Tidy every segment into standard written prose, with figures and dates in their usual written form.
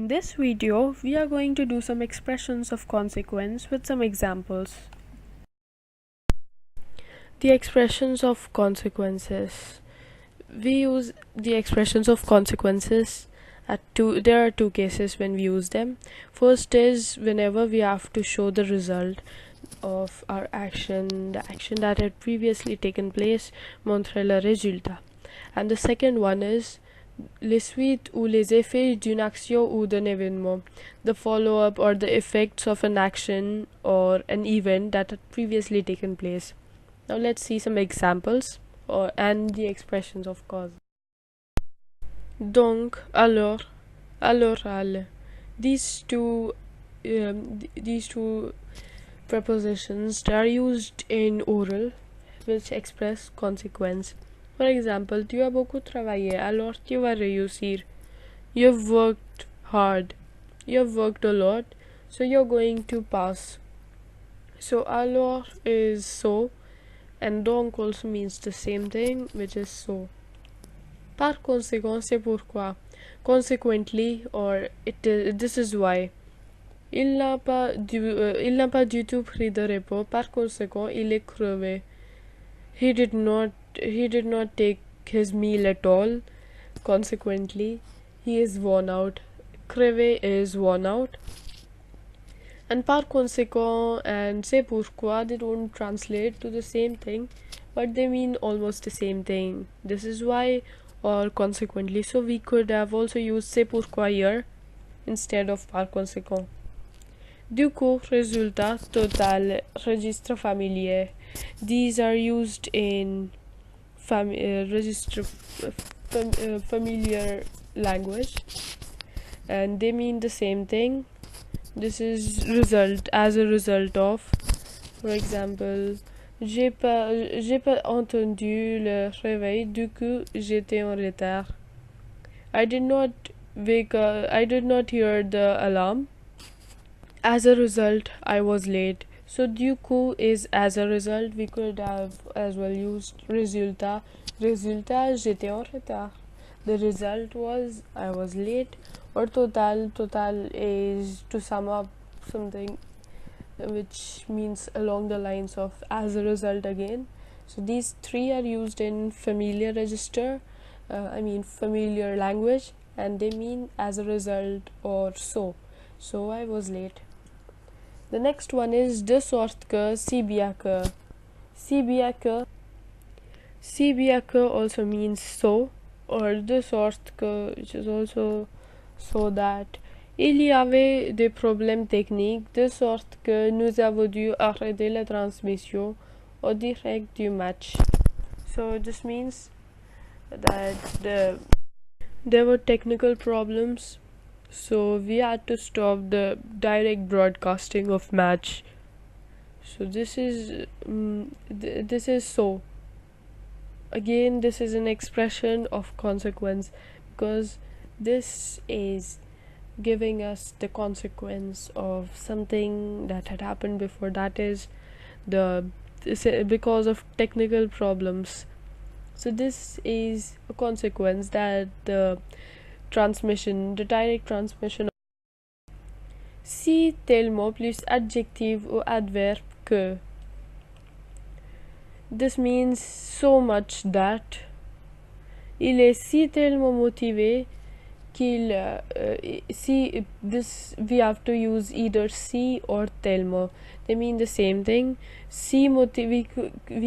In this video, we are going to do some expressions of consequence with some examples. The expressions of consequences. We use the expressions of consequences there are two cases when we use them. First is whenever we have to show the result of our action, the action that had previously taken place, montrer le résultat. And the second one is les suites ou les effets d'une action ou d'un événement, the follow-up or the effects of an action or an event that had previously taken place. Now let's see some examples and the expressions of cause. Donc, alors, allez. These two prepositions are used in oral, which express consequence. For example, tu as beaucoup travaillé, alors tu vas réussir. You've worked hard. You've worked a lot, so you're going to pass. So alors is so, and donc also means the same thing, which is so. Par conséquent, c'est pourquoi. Consequently, or this is why. Il n'a pas du tout pris de repos. Par conséquent, il est crevé. He did not take his meal at all. Consequently, he is worn out. Crevé is worn out. And par conséquent and c'est pourquoi, they don't translate to the same thing, but they mean almost the same thing. This is why or consequently. So we could have also used c'est pourquoi here instead of par conséquent. Du coup, résultat, total, registre familier. These are used in familiar language, and they mean the same thing. This is result, as a result of. For example, j'ai pas entendu le réveil, du coup j'étais en retard. I did not hear the alarm. As a result, I was late. So du coup is as a result. We could have as well used résultat. Résultat, j'étais en retard. The result was I was late. Or total is to sum up something which means along the lines of as a result again. So these three are used in familiar register, familiar language, and they mean as a result or so. So I was late. The next one is de sorte que, si bien que. Si bien que. Si bien que also means so, or de sorte que, which is also so that. Il y avait des problèmes techniques, de sorte que nous avons dû arrêter la transmission au direct du match. So this means that there were technical problems, so we had to stop the direct broadcasting of match. So this is so. Again, this is an expression of consequence, because this is giving us the consequence of something that had happened before, that is because of technical problems. So this is a consequence that the direct transmission si tellement plus adjective ou adverbe que. This means so much that. Il est si tellement motivé we have to use either si or tellement. They mean the same thing. We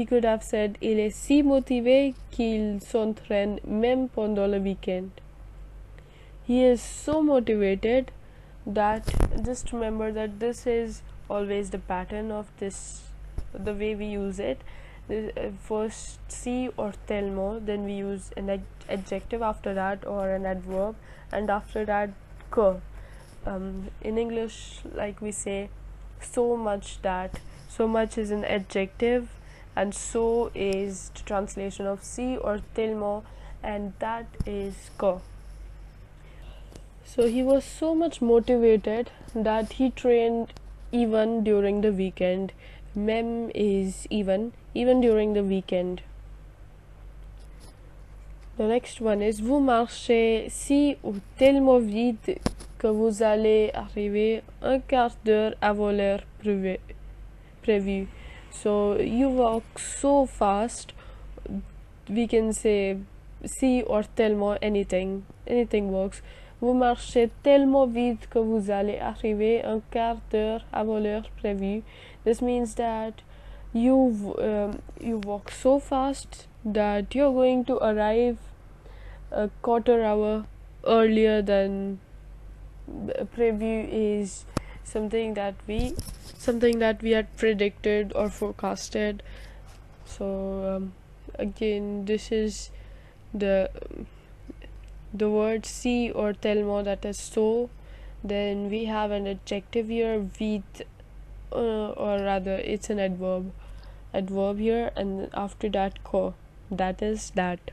could have said il est si motivé qu'il s'entraîne même pendant le weekend. He is so motivated that, just remember that this is always the pattern of this, the way we use it. First si or tellement, then we use an adjective after that or an adverb, and after that que. In English, like we say so much that. So much is an adjective, and so is the translation of si or tellement, and that is que. So he was so much motivated that he trained even during the weekend. Même is even during the weekend. The next one is vous marchez si ou tellement vite que vous allez arriver un quart d'heure avant l'heure prévue. So you walk so fast, we can say si or tellement, anything works. Vous marchez tellement vite que vous allez arriver un quart d'heure avant l'heure prévue. This means that you walk so fast that you're going to arrive a quarter hour earlier than preview is something that we had predicted or forecasted. So again, this is the the word see or tellement, that is so. Then we have an adjective here, with, or rather it's an adverb here, and after that ko, that is that.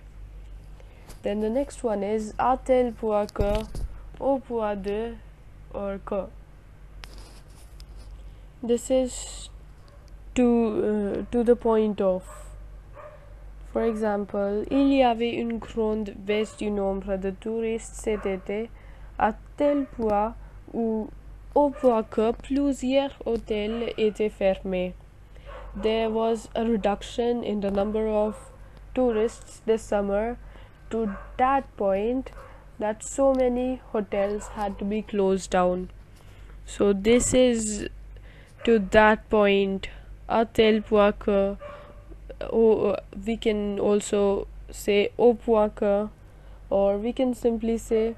Then the next one is à tel point que, au point de, or que. This is to the point of. For example, il y avait une grande baisse du nombre de touristes cet été, à tel point où, au point que plusieurs hôtels étaient fermés. There was a reduction in the number of tourists this summer to that point that so many hotels had to be closed down. So this is to that point, à tel point que. We can also say au point que, or we can simply say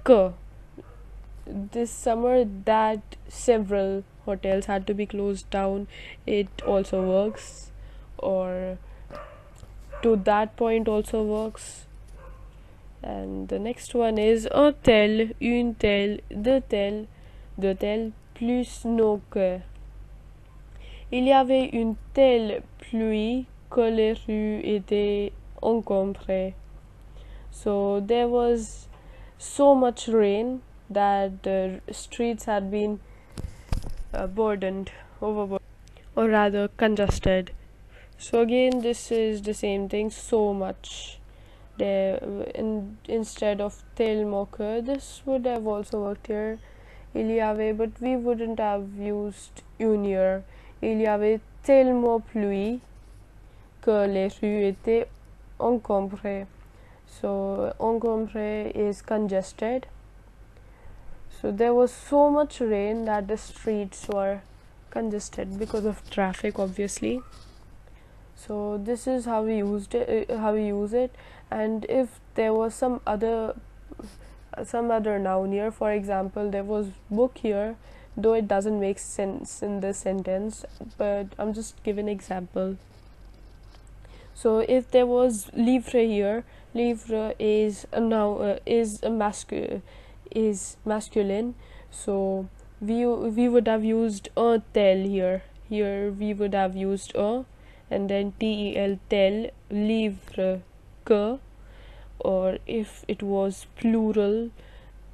que. This summer that several hotels had to be closed down, it also works. Or to that point also works. And the next one is un tel, une telle, deux telles, plus nos que. Il y avait une telle pluie que les rues étaient encombrées. So there was so much rain that the streets had been overburdened, or rather congested. So again, this is the same thing, so much. Instead of tellement que, this would have also worked here. Il y avait, but we wouldn't have used une here. Il y avait tellement pluie que les rues étaient encombrées. So encombré is congested. So there was so much rain that the streets were congested because of traffic, obviously. So this is how we use it. And if there was some other noun here, for example, there was book here, though it doesn't make sense in this sentence, but I'm just giving an example. So if there was livre here, livre is a noun, is masculine. So we would have used un tel here. Here we would have used un, and then tel, tel, livre, que. Or if it was plural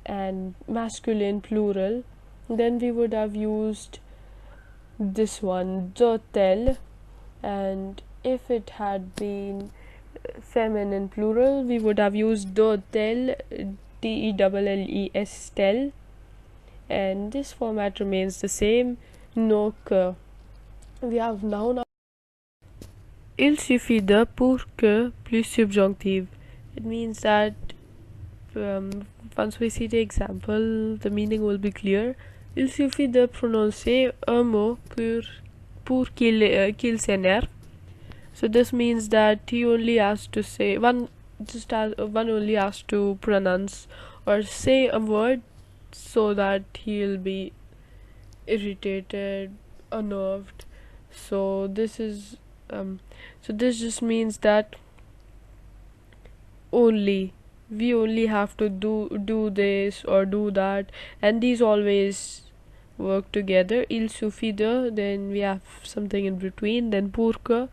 and masculine plural, then we would have used this one, de tel. And if it had been feminine plural, we would have used de tel, telles, tel. And this format remains the same, no que. We have noun. Il suffit de pour que plus subjunctive. It means that once we see the example, the meaning will be clear. Il suffit de prononcer un mot pour qu'il s'énerve. So this means that he only has to say one only has to pronounce or say a word so that he'll be irritated, unnerved. So this just means that we only have to do this or do that, and these always work together. Il suffit de, then we have something in between, then pour que,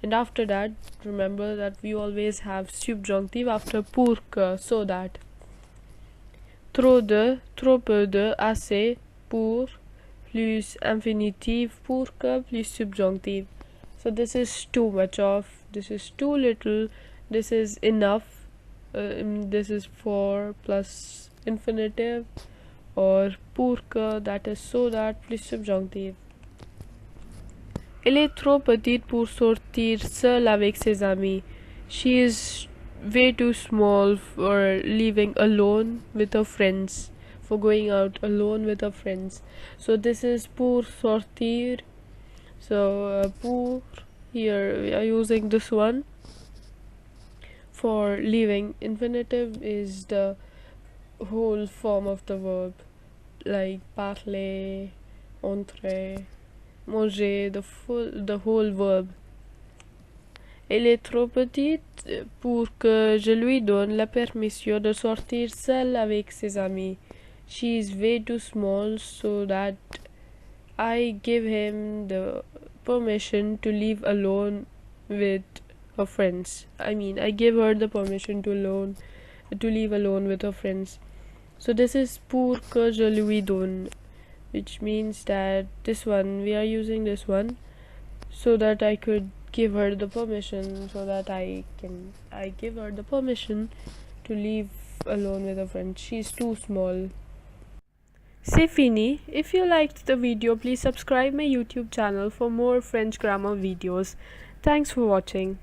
and after that remember that we always have subjunctive after pour que, so that. Trop de, trop peu de, assez, pour, plus infinitive, pour que, plus subjunctive. So this is too much of, this is too little, this is enough. This is for plus infinitive, or pour que, that is so that, plus subjunctive. Elle est trop petite pour sortir seule avec ses amis. She is way too small for leaving alone with her friends, for going out alone with her friends. So this is pour sortir. So pour, here we are using this one. For leaving, infinitive is the whole form of the verb, like parler, entrer, manger, the whole verb. Elle est trop petite pour que je lui donne la permission de sortir seule avec ses amis. She is way too small so that I give him the permission to leave alone with her friends. I give her the permission to leave alone with her friends. So this is pour que je lui donne, which means that this one, we are using this one so that I could give her the permission, so that I give her the permission to leave alone with her friend. She's too small. C'est fini. If you liked the video, please subscribe my YouTube channel for more French grammar videos. Thanks for watching.